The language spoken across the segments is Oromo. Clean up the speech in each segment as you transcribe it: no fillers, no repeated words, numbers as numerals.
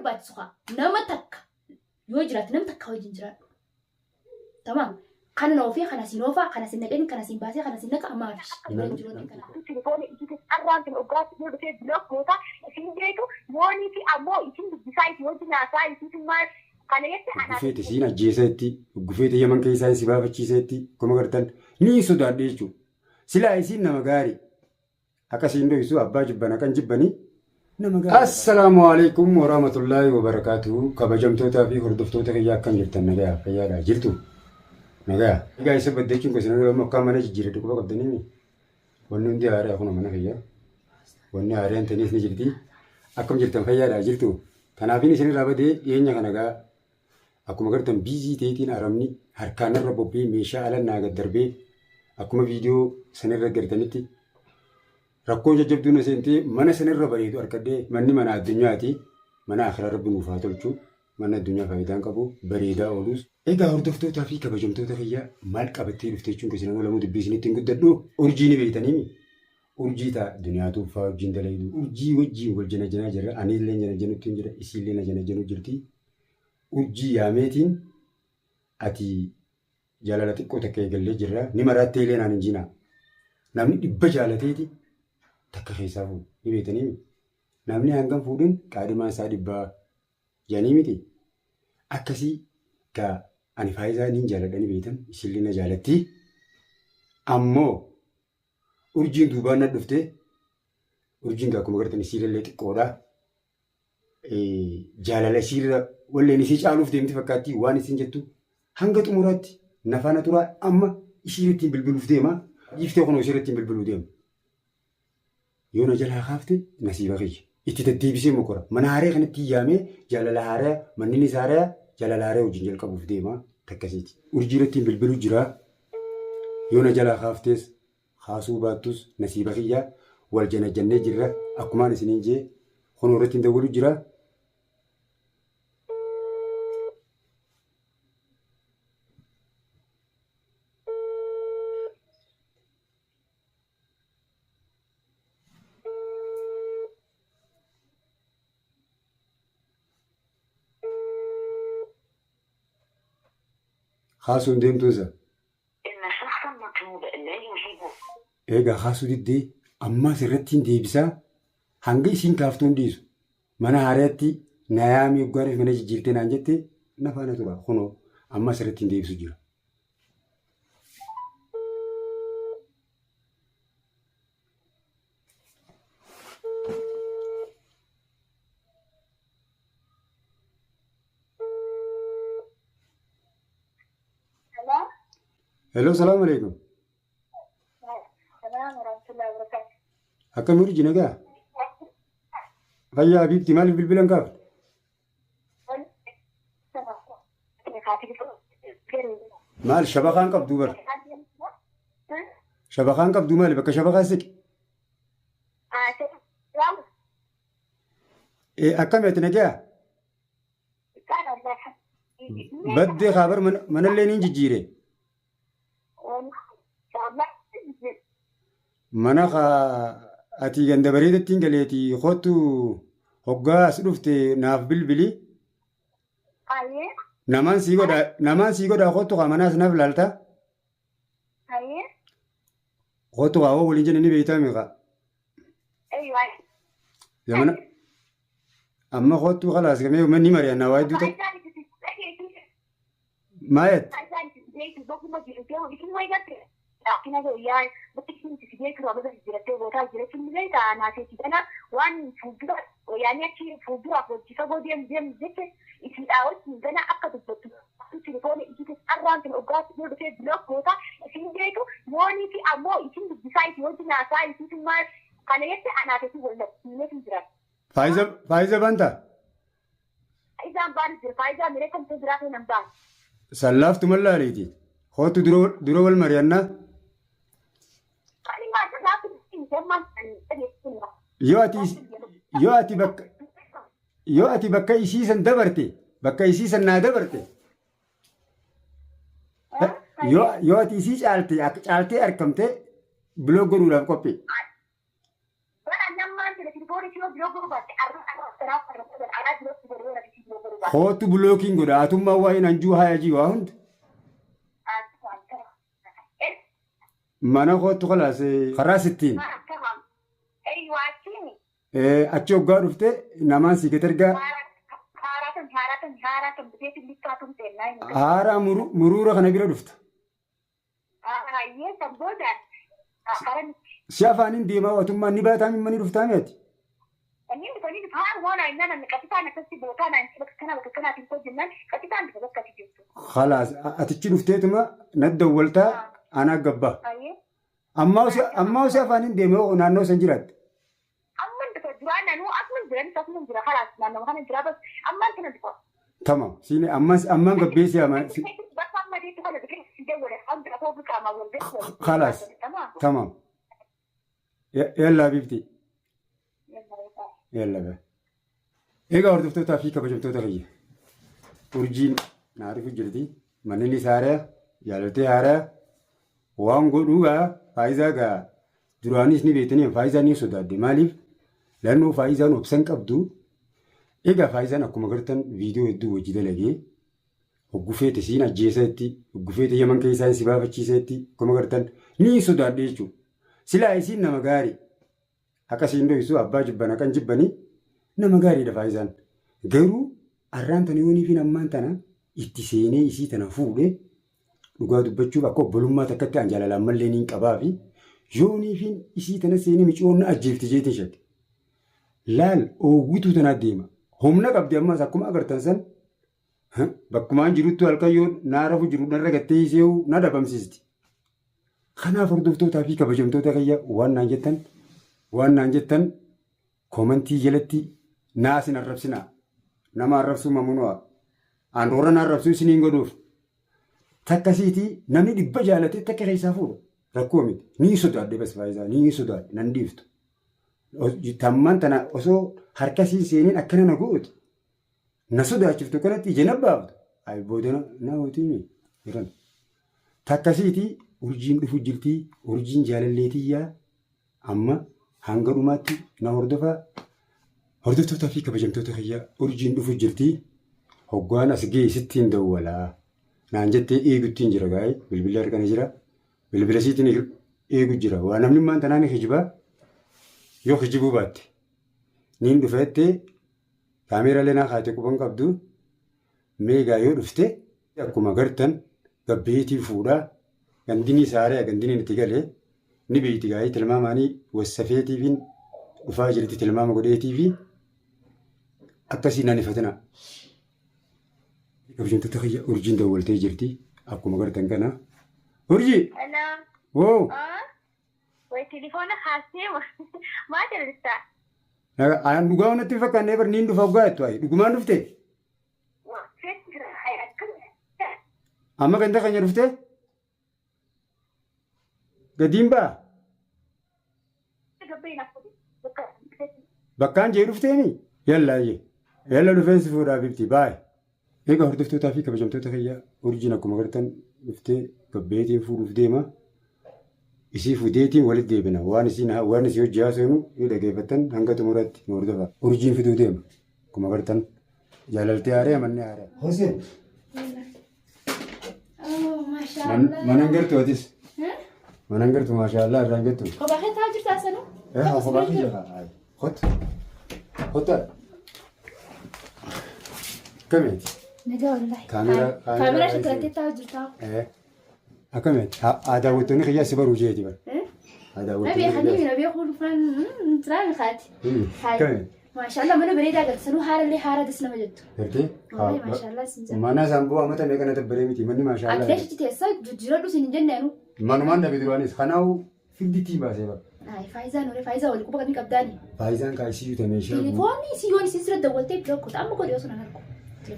barbaachisu nama takka yoo jiraate nama takka wajjin jiraadhu. Tamam. Kana noofi kana sinoofa kana sinnaqeen kana sinbaasee kana sinnaqa amaafi. Telefoonni itti arraan kan ogaatti yoo dhufee blok goota isin beeku yoonii fi ammoo isin dubbisaa itti wajjin haasaa itti maal kana jetti ana. Gufeeti siin ajjeeseetti gufeeti yaman keessaa si baafachiiseetti kuma gartan ni sodaadhe jechuudha. Silaa isin nama gaarii akkasiin dho'isu abbaa jibbana kan jibbanii nama gaarii. Assalaamu alaikum warahmatullaahi wabarakaatuhu kabajamtootaa fi hordoftoota kiyyaa akkam jirtan nagayaa fayyaadhaa jirtu. Nagaa. Egaa isa baddeechuun gosa nama akka mana jijjiirratti quba qabdanii wanni hundi haaraa kun mana fayyaa. Wanni haaraan taniis ni jirti. Akkam jirtan fayyaadhaa jirtu. Kanaafin isin irraa badee dhiyeenya kana gaa akkuma gartan biizii ta'eetiin aramni harkaan irra bobbee meeshaa alannaa gad darbee akkuma viidiyoo sanirra gartanitti rakkoon jajjabduun seentee mana sanirra bareedu arkadee manni mana addunyaati. Mana akhiraa rabbi nuuf haa tolchu. Mana addunyaa faayidaan qabu bareedaa oolus. Egaa hordoftootaa fi kabajamtoota fayyaa maal qabattee dhuftee jechuun gosa nama lamuu dubbii isinitti guddadhu urjii ni beektanii urjii ta'a duniyaatu fa'aa wajjin dalaydu urjii wajjin wal jana janaa jirra ani illee jana janutti hin jira isiillee na jana janu jirti urjii yaameetiin ati jaalala xiqqoo takka eegallee jirra ni maraattee illee naan hin jiinaa namni dhibba jaalateeti takka keessaa fuudhu ni beektanii namni hangam fuudhin qaadhimaan isaa dhibbaa jaanii miti akkasii gaa ani faayidaa niin jaaladhanii beektan isillee na jaalatti ammoo urjiin duubaan na dhufte urjiin gaa akkuma gartan isiillee xiqqoodha jaalala isiirra walleen isii caaluuf deemti fakkaatti waan isin jettu hanga xumuraatti nafaana turaa amma isiirrattiin bilbiluuf deema jiiftee kunoo isiirrattiin bilbiluu deema yoo na jalaa kaafte nasiiba kiyya itti deddeebisee mokora mana haaree kanatti yaamee jaalala haaraa manni isaa haaraa jaalala haaraa wajjin jalqabuuf deema takkasiiti. Urjiirrattiin bilbiluu jira yoo na jalaa kaaftes haasuu baattus nasiiba kiyyaa wal jana jannee jirra akkumaan isiniin jee kunoo irratti hin dawwalu jira. خاصو نديم توزا إن شخصا مطلوب لا يجيبه. إيجا خاصو دي أما سرتين دي بسا هنجي سين كافتون ديسو منا هاريتي نيامي وقارف من جيرتين عنجتي نفانا تبا خنو أما سرتين دي بسو جيرا هلو السلام عليكم. السلام ورحمة الله وبركاته. أكمل ورجي نجا. فيا حبيبتي مالك بالبلان كاف. مال شبخان كاب دوبر. شبخان كاب دومالي بك شبخان سك. إيه أكمل تنجا. بدي خبر من اللي نيجي جيري. Mana ati ganda bareedattiin galeeti kootu hoggaa as dhufte naaf bilbili. Namaan sii godhaa kootu kaa manaas naaf laalta. Kootu kaa hoo waliin jedhanii beektaa meeqa. Zamana amma kootu khalaas gamee manni mari'annaa waa hedduu ta'e. Maayet. Lakin ada yang betul sih dia kalau ada jerat bola jerat ini dia nasi kita wan fuga yang ni ciri fuga apa jika dia jadi isi awal kita apa tu betul tu telefon itu arang kan ogat dia betul blok bola isi dia itu money si amo isi bisa itu jadi nasa itu cuma karena itu anak itu boleh ini tu jerat. Faiza banta. Faiza mereka tu jerat nampak. Salaf tu malah lagi. Kau tu dulu Mariana. Yoo ati bakka isiisan dabarte bakka isiisan naa dabarte yoo ati isii caaltee argamte biloo godhuudhaaf qophii. Kootu bulookiin godha atummaa waa'een anjuu haya jii waa hunda. Mana kootu kalaas karaa sittiin. Achi hoggaa dhufte namaan si gad ergaa. Haaraa muruura kana bira dhufta. Si afaaniin deemaa watummaan ni baataa mimmanii dhuftaa meeti. Khalaas atichi dhufteetuma nadda waltaa anaa gabbaa. Ammaa si afaaniin deemaa naannoo san jiraatte. Tamam sini ammaan gabbeessi خلاص تمام يلا بيبتي يلا بقى ايه هردفتوتا في كبجمتوتا غيه ورجين نعرف جلدي منني ساره يالتي هاره وان غدوغا فايزاغا درانيس ني بيتني فايزا ني سودادي ماليف لانه فايزا نوبسن قبدو ايغا فايزا نكو غرتن فيديو يدو وجيده لغي Gufeete siin ajjeesetti gufeete yaman keessaa si baafachiisetti kuma gartan ni sodaadhe jechuudha. Silaa isiin nama gaarii akkasiin dho'isu abbaa jibbana kan jibbanii nama gaariidha faayisaan. Garuu arraan tana yoonii fi ammaan tana itti seenee isii tana fuudhee dhugaa dubbachuuf akka obbolummaa takkatti an jaalalaan mallee niin qabaa fi yoonii fi isii tana seenee micoonna ajjeefti jeetiin shakki. Laal oowwituu tana deema. Humna qabdi ammaas akkuma agartan san. Bakkumaan jirutti halkayyoon naarafu jiru narra gattee isee na dhabamsiisti. Kanaaf hordoftootaa fi kabajamtoota kayya waan naan jettan koomantii jalatti naasin arrabsinaa. Nama arrabsuu mamunu'a. Andoora na arrabsuu isiniin godhuuf. Takkasiitii namni dhibba jaalatee takka keessaa fuudha. Rakkoo miti. Ni sodaadhe bas faayisaa ni sodaadhe nan dhiiftu. Tammaan tana osoo harkasiin seeniin akkana na gooti. Na sodaachiftu kanatti ija nabbaaftu. Ayi boodana na hootii jiran. Takkasiitii urjiin dhufu jirtii urjiin jaalalleetiyyaa amma hanga dhumaatti na hordofaa. Hordoftootaa fi kabajamtoota kiyyaa urjiin dhufu jirtii hoggaan as geessittiin dawwalaa. Naan jettee eeguttiin jira gaa'ee bilbila argana jira. Bilbila siitiin eegu jira. Waa namni maan tanaan hijibaa yoo hijibuu baatte. Niin dhufeettee kaameeraalee naa kaatee quban qabdu meegaa yoo dhufte akkuma gartan gabbeetii fuudhaa gandinii saaree gandiniin itti galee ni beeyti gaa'ee tilmaamaanii wassafeetiifiin dhufaa jirti tilmaama godheetii fi akkasii naan ifatina. Kabajamtoota kiyya urjiin dawwaltee jirti akkuma gartan kana. Urjii! Woo! Way telefoona haasee maal jedhata? Ayaan dhugaa wanatti fakkaannee bar niin dhufa dhugaa jettu ayi dhugumaan dhufte? Amma ganda keenya dhufte? Gadiin ba'a? Bakkaan jee dhufteemi? Yallaayyee. Yalla dhufeensi fuudhaa bifti baay'ee. Egaa hordoftootaa fi kabajamtoota kiyyaa urjiin akkuma gartan dhuftee gabbeetiin fuudhuuf deema. Isii fuudeetiin walitti deebina. Waan isii hojii haasofnu yoo dhageeffattan hanga xumuratti nu hordofa. Urjiin fiduu deema. Akkuma gartan jaalaltee haaree amannee haaree. Hoseen. Manan gartuu atis. Manan gartuu maashaallah irraan jettu. Kophaa keetaa jirtaa sanuu? Kophaa keetaa. Hot. Hota. Akkamiiti? Nagaa wallahi. Kaameraa shakalattee taa'aa jirtaa? Akkamiiti? Daawwattoonni kiyyaa si baruu jeeti bara. Nabii hanii nabii khulfaan tiraan khaati. Akkamiiti? Maashaallah mana bareedaa agarta sanuu haarallee haara das nama jettu. Gartee? Maashaallah sinjaa. Mana saamboo amata meeqa na dabbaree miti manni maashaallah. Atleetii teessaa jijjiiradhu sin hin jenneenu. Manumaan dhabe duraanis kanaa'u fidditii baasee bara. Faayizaan hore faayizaa wali quba kamii qabdaani. Faayizaan kaayisii yuutamee ishee. Telefoonni siyoon isin sirra dawwaltee biloo goota amma godhe osoo nan argu.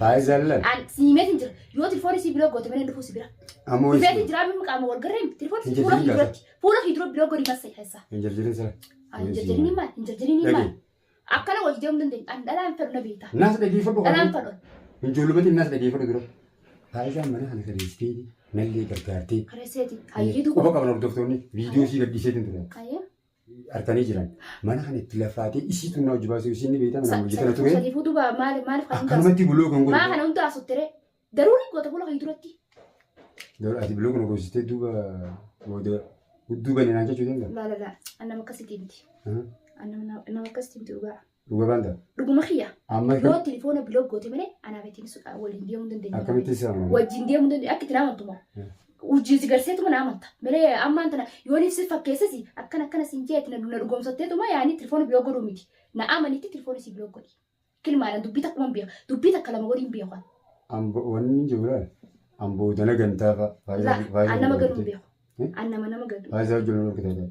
Faayizaan lan. Siimeet hin jira yoo telefoonni si biloo goote mana dhufuu si bira. Ammoo isi. Dhufeeti jira amma qaama wal garreem telefoonni fuula hidroo biloo godhi masai keessa. Hin jarjarin sira. Hin jarjarin maal hin jarjarin maal. Akkana wal deemu dandeenye an dhalaan fedhu na beektaa. Naas dhageeffadhu. Dhalaan fedhu. Hin joollumatti naas dhageeffadhu dura. Faayizaan mana kana kareessitee nallee gargaartee. Kareesseeti hayyiitu. Qofa qaban hordoftoonni viidiyoo sii gadhiiseetiin ture. Hayyee. harkanii jiran. Mana kana itti lafaatee isiitu na hojii baasee isiin ni beekama nama hojjetana ture. Sadiifuu duuba maaliif Akkanumatti buloo kan godhu. maa kana hundi asuttere daruuri goota fuula kan duratti. Ati buloo kana goositee duuba ni naan jechuu danda'a. Laa annama akkasitti miti. Annama akkasitti miti dhugaa. Dhuga baanta. Dhuguma kiyya. Amma Yoo telefoona biloo goote malee anaaf ittiin waliin deemuu dandeenya. akkamitti isaa Wajjin deemuu dandeenya akka itti naamantuma. Ujiisi garseetuma naamanta. Malee ammaan tana yoo ni si fakkeessisi akkana siin jeetti na dhugoomsatteetuma yaani telefoona biloo godhuu miti. Na amanitti telefoona si biloo godhi. Kilmaadhaan dubbii takka man beeku. Dubbii takka lama godhin beeku. wanni jiru laal. Amboo dana gantaa fa'a. Annama gaduu beeku. Annama gaduu. Faayidaa hojjennu dorkitaadha.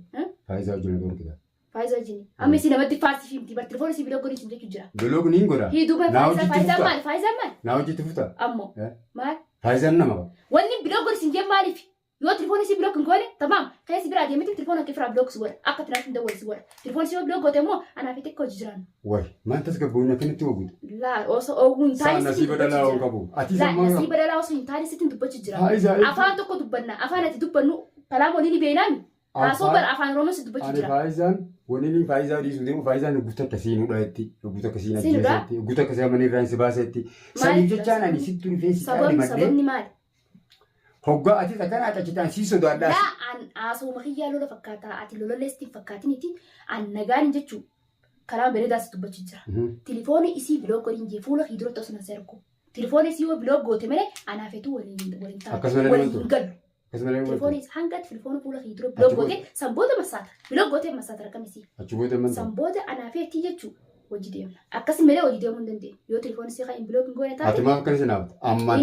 Faayidaa hojjennu dorkitaadha. Faayidaa hojjenni. Amma isin namatti faasifii miti. Bar telefoona si biloo godhi sin jechuu jira. Biloo kun hin godha. Hiduuba faayidaa maali? Faayidaa maali? Naa hojjetti futa. Ammoo maal? Faayidaan nama qaba. Wanni biloo godhi sin jee maaliif? Yoo telefoonni si biloo kan goone tamam. Kan si biraa deemite telefoona kee firaa biloo si godha. Akka tanaaf hin dawwal si godha. Telefoonni si biloo goote immoo anaaf itti hojii jiraan. Wayi maal tasgabboonni akkanatti oguudha. Laa osoo oguu hin taane Nasiib badalaa waan qabu. Ati Laa sammaa nasiib badalaa osoo hin taane sitti dubbachuu jira. Faayidaa. Afaan tokko dubbanna. Afaan ati dubbannu kalaama waliin beenaan. Haasoo bara afaan Oromoo si dubbachuu Ani jira. faayidaan wanni inni faayidaa dhiisuu deemu faayidaan guutuu akkasii nu dhahetti guutuu akkasii na ajjeesetti guutuu akkasii amanii irraan si baasetti sanii jechaan ani sitti rifeensi qaali maddee Sababni maali? hoggaa ati akkana acachitaan sii sodaadhaas. Laa an haasoo kiyyaa lola fakkaataa ati lola leestiin fakkaatiniti an nagaan jechuu kalaama bareedaa si dubbachuu jira. Telefoonni isii biloo godhin jee fuula kee duratti osoo na serku. Telefoonni isii yoo biloo goote malee anaafetu waliin taa'u. Waliin galu. Telefoonni hanga telefoonni fuula kee dura biloo goote sanboota masaata. Biloo goote masaata rakkamisi. Achi booda manta. Sanboota anaafeetii jechuu hojii deemna. Akkasii malee hojii deemuu hin dandeenye. Yoo telefoonni isii kan biloo hin goone taate. Ati maal akkana si naafta? Ammaa.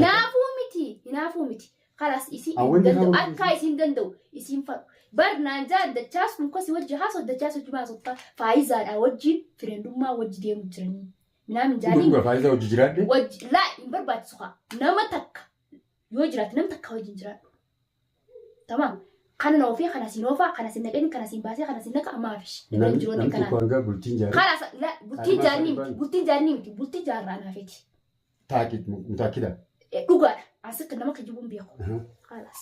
Hinaafuu miti. Kalas isii hin danda'u. Akka isiin danda'u isiin fa'a. Barnaan jaan dachaas kun kosi wajji haasoo dachaas hojii maasoftaa faayizaadhaa wajjin firendummaa wajji deemu jiranii. Minaamin jaanii. Dhugaa faayidaa hojii jiraadde? Wajji laa hin barbaachisu haa. Nama takka yoo jiraate nama takka wajjin jiraadhu. Tamam. Kana na ofii kana siin oofaa kana siin naqeen kana siin baasee kana siin naqa amaafish. Namni tokko hanga bultiin jaaree. Kalas bultiin jaarnii miti bultiin jaarnii miti bultiin jaarraa anaafeeti. Taakida. Dhugaadha. Asirratti nama kijibuun beeku. Kalas.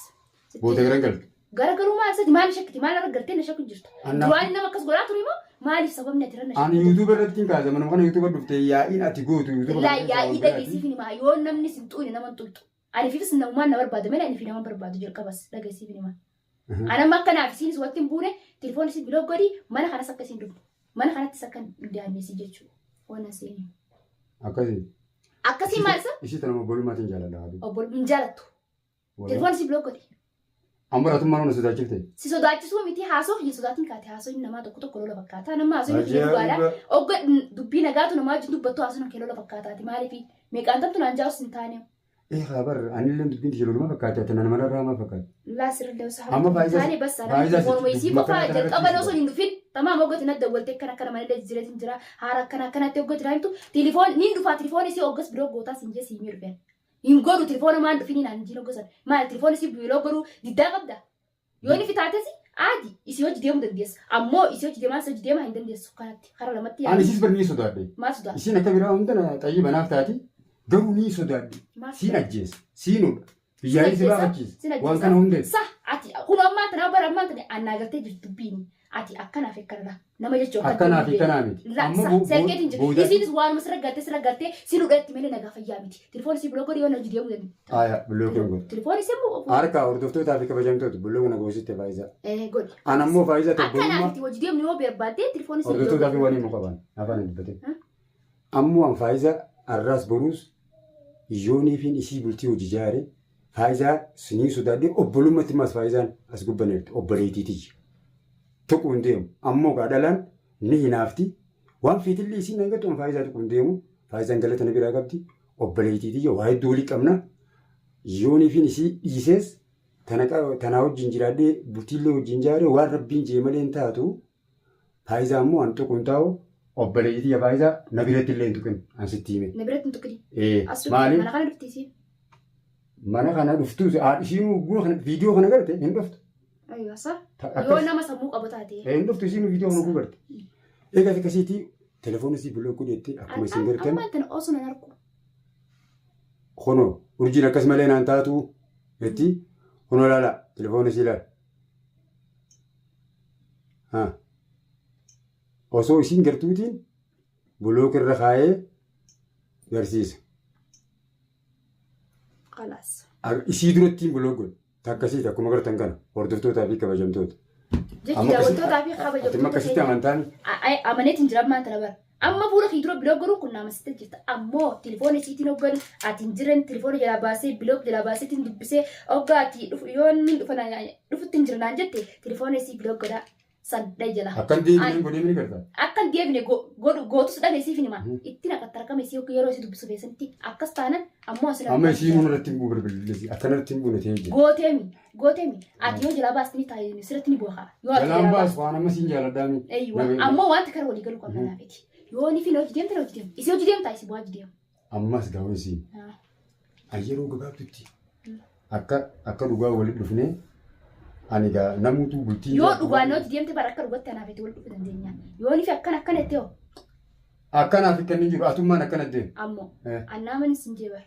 Boota garagaltu. Garaagarummaa isatti maal shakkiti maal argartee na shakku jirta. Duraan nama akkas godhaa ture immoo maaliif sababni ati irra Ani yuutuuba irratti hin kaasa mana kana yuutuuba dhuftee yaa'iin ati gootu yuutuuba. Laa yaa'ii dhageessiif ni maa yoo namni sin xuune nama tuqxu. Ani fiifis namumaan na barbaadu malee ani fi nama barbaadu jalqabas dhageessiif ni maa. Anamma akkanaaf isiinis walitti hin buune telefoonni isin biloo godhi mana kanas akka isin dhuftu. Mana kanattis akka hin daanneessi jechuudha. Waan aseenii. Akkasii. Akkasii maal isa? Ishii tana obbolummaatti hin jaalladha. Obbolummaa hin jaalattu. Telefoonni isin biloo godhi. Amma ratummaan ona sodaachifte. Si sodaachisuu miti haasoo hin sodaatin kaate haasoo inni namaa tokko lola fakkaata. Nama haasoo inni dhugaadha. Ogga dubbii nagaatu namaa wajjin dubbattu haasoo nama lola fakkaataati. Maaliif meeqaan tamtu naan jaa'us hin taane. Khabar anillee dubbiin tijjiru luma fakkaate ati nama irraa ma fakkaate. Laa sirrii saa. Amma taane bas saara. Foon wayisii qofaa jalqaba osoo hin dhufin. Tamaam oggoti na dawwalte kana malee jireetiin jira. Haara akkanatti oggoti raayimtu. Telefoon niin dhufaa telefoon isii oggas biloo gootaas hin jeesi himii dhufeen. Hin godhu telefoona maan dhufini naan jiru gosan. Maal telefoon isii biloo godhu diddaa qabda. Yoo ni fitaatesi aadi isii hojii deemuu dandeessa. Ammoo isii hojii deemaa hin dandeessu kanatti karaa lamatti Ani isis barnii sodaadhe. Maal sodaadhe? Isiin akka biraa hundana xayyii banaaf taati garuu ni sodaadhe. Siin ajjeessa. Siinudha. Biyyaanis si baafachiisa. Waan kana hundeessa. Sa ati kun ammaan tana bara ammaan tana annaa galtee jirtu dubbiini. Ati akkanaaf akkanadha. Nama jechuun akkanaa fi kanaa miti. Selkeetiin jiru. Isiinis waan sirra gartee sinudhatti malee nagaa fayyaa miti. Telefoonni si biloo godhi yoo na hojii deemuu dandeenya. Aayaa biloo kun godhu. Telefoonni si immoo. Harka hordoftootaa fi kabajamtoota biloo kana goositte faayidaa. Godhi. An ammoo faayidaa tokko. Akkanaaf hojii deemnu yoo barbaaddee telefoonni si biloo godhi. Hordoftootaa fi waan himu qaban afaan hin dubbatin. Ammoo an faayidaa arraas boruus ijoonii fi isii bultii hojii jaare faayidaa sinii sodaadhee obbolummaatti maas faayidaan as gubbaneerti obboleetiiti. Tokko hin deemu ammoo gaadhalaan ni hinaafti waan fiitillee isii nagatu an faayidaa tokko hin deemu faayidaan galata na biraa qabdi obboleetiiti waa hedduu walii qabna yoonii fi isii dhiisees tanaa wajjin jiraadhee bultiillee wajjin jaare waan rabbiin jee malee hin taatu faayidaa ammoo an tokko hin taa'u obboleetiiti faayidaa na biratti illee hin tuqin an sitti hime. Na biratti hin tuqin. Maaliif? Mana kana dhufti isiin. Mana kana dhuftu isiin viidiyoo kana garte hin dhuftu. Ayyasa. Yoo nama sammuu qabu taate. Hin dhuftu isiin viidiyoo kana garte. Egaa akkasiitii telefoonni si biloo godhetti akkuma isin gartan. Ammaan tana osoo nan argu. Hono urjiin akkas malee naan taatu jetti hono laala telefoonni si laala. osoo isiin gartuutiin buluuka irra kaayee garsiisa. Isii durattiin buloogoon takkasiiti akkuma gartan kana hordoftootaa fi kabajamtoota. Jechuudha daawwattootaa fi kabajamtoota. Akkasitti amantaan. Amaneetiin jira maanta dabara. Amma fuula kee dura biloogoon kun nama sitti jirta. Ammoo tilifoona isiitiin hoggan ati hin jiran tilifoona jalaa baasee biloog jalaa baaseetiin dubbisee hoggaa ati yoo inni dhufutti hin jirnaan jette tilifoona isii biloogodhaa sadda jala. Akkan deebinee godhee ni gargaara. Akkan deebine gootus dhabe isiif hima. Itti naqatta rakama isii yeroo isii dubbisu keessatti akkas taanan ammoo asirra. Amma isii humna irratti hin bu'u bilbilli akkanatti hin bu'u ta'ee jira. Gooteemi ati yoo jalaa baastanii taa'ee sirratti ni bu'a. Jalaan baas waan amma siin jaaladhaami. Ammoo wanti kana walii galuu qabna naafeti. Yoo ni fi hojii deemte hojii deemte. Isii hojii deemtaa isii bu'aa hojii deemu. Ammas gaawwan siin. Ayyeroo gabaabdutti akka dhugaa walitti dhufnee ani gaa namuutu bultii. Yoo dhugaan hojii deemte bara akka dhugaatti anaafeti wal dhufu dandeenya. Yoo ni fi akkana itti hoo. Akkanaaf akka inni jiru atummaan akkana deemu. Ammoo annaamanis hin jeebar.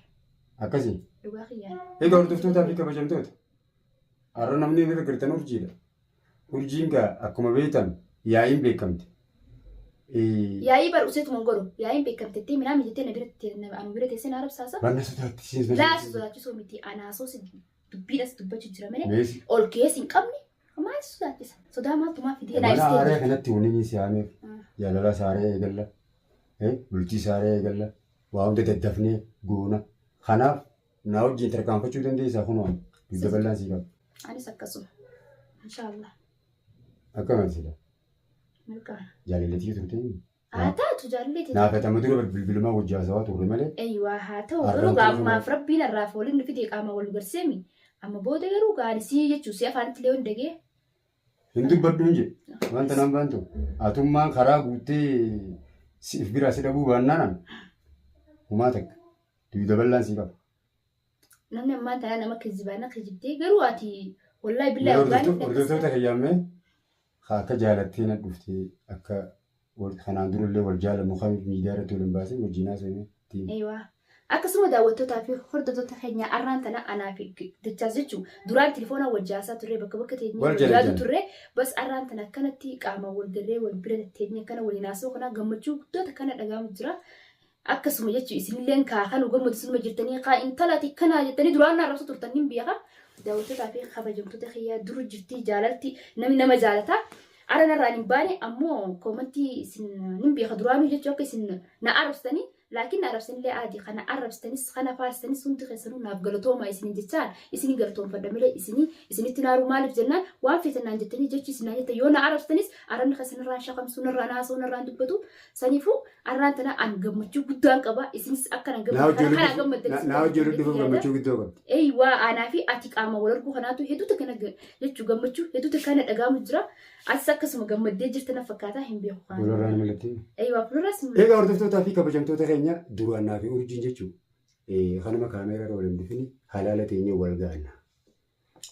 Akkasii. Dhugaa kiyyaan. Egaa hordoftootaa fi kabajamtoota. Har'a namni irra gartan urjiidha. Urjiin gaa akkuma beektan yaa'iin beekamte. Yaa'ii barumseetuma godhu yaa'iin beekamteetti midhaan jettee na biratti anu bira teessee na arabsaasa. Banna sodaachisiisa. Laasa sodaachisoo miti anaasoo dubbiidhas dubbachuu jira malee ol keessa hin qabne maal sodaachisa sodaa maaltumaa fidee na ibsitee. Mana aaree kanatti waliin siyaameef jaalala saaree eegalla bultii saaree eegalla waa hunda daddafnee goona kanaaf na wajjin tarkaanfachuu dandeessaa kunoo dugda bal'aan sii qaba. Anis akkasuma inshaallah. Akkamitti Milkaana. Jaalaleetii turte. Haa taatu jaalaleetii. Naafatama dura bilbilumaa wajjin haasawaa turre malee. Eeyywaa haa ta'u garuu gaafumaaf rabbiin irraa fooliin nufi deeqaama wal garseemi. Amma booda garuu gaarisii jechuun si afaanitti illee hundagee. Hin dubbaddu hin jedhu wanta nan baantu atummaan karaa guuttee siif biraa si dhabuu baannaan humaa takka dugda bal'aan sii qaba. Namni ammaan tanaa nama kijibaana kijibdee garuu ati wallaahi billaa hordoftoota kiyyaamee akka jaalattee na dhuftee akka kanaan durallee wal jaalamu kan miidiyaa irratti waliin baasee wajjin haasawee. Eeyywaa. Akkasuma daawwattootaa fi hordoftoota keenya arraan tana anaa fi dachaas jechuun duraan tilifoona wajjaasaa turre bakka teenyee yaadu turre bas arraan tana akkanatti qaama wal garee wal bira teenyee akkana waliin haasawuu kana gammachuu guddoota kana dhaga'amu jira. Akkasuma jechuun isinillee kan gammadu sinuma jirtanii intalaati kana jettanii duraan arrabsu turtanii beeka. Daawwattootaa fi kabajamtoota kiyyaa duru jirtii jaalalti namni nama jaalataa. Ara narraan hin baane ammoo koomantii isin nin beeka duraanuu jechuu akka isin na arrabsitanii laakiin na arrabsanillee aadi kana arrabsitanis kana faarsisanis hundi keessanuu naaf galatooma isin jechaan isin galatoomfadha malee isinitti naaruu maaliif jennaan waan feetannaan jettanii jechi isinaan jettan yoo na arrabsitanis arrabni keessanirraan shaqamsuu narraan haasa'uu narraan dubbatu saniifuu arraan tana an gammachuu guddaan qaba isinis akka kana gammaddan. Naa hojii dhufuuf gammachuu guddoo qabdi. Eeyywaa aanaa fi ati qaama wal arguu kanaatu hedduutu kana jechuu gammachuu hedduutu kana dhaga'amu jira. Atis akkasuma gammaddee jirtan fakkaataa hin beeku. Fuulduraan mallattee. Eeyywaa fuulduraas. Egaa hordoftoota fi kabajamtoota keenya duraannaa fi urjiin jechuun kanuma kaameeraa irra waliin dhufini halaala teenyee wal gaanna.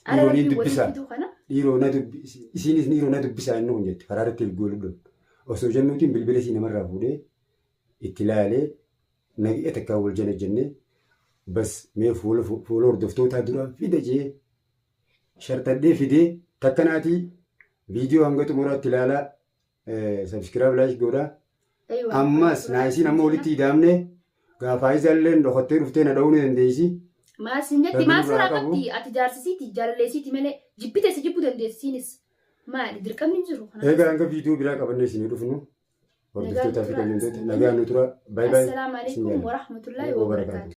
Dhiironni dubbisaa. Isinis dhiiroo na dubbisaa inni kun jette karaa irratti ilgoo lubdhu. Osoo jennuutiin bilbila isii namarraa fuudhee itti ilaalee nagi'a takkaa wal jala jennee bas mee fuula hordoftootaa duraan fida jee shartadhee fidee takkanaatii. Viidiyoo hanga xumuraatti ilaalaa sabiskiraayib laayik godhaa. Ammas naayisiin amma walitti hidhaamne gaafa isaallee dhokattee dhuftee na dha'uu ni dandeessi. Maasiin jetti maasirraa qabdi ati jaarsisiiti jaalalleessiiti malee jibbite si jibbuu dandeessiinis maali dirqamni jiru. Egaa hanga viidiyoo biraa qabannee isin dhufnu hordoftootaa fi kabajamtoota nagaa nu tura. Baay'ee baay'ee. Assalaamu alaikum warahmatullaahi wabarakaatu.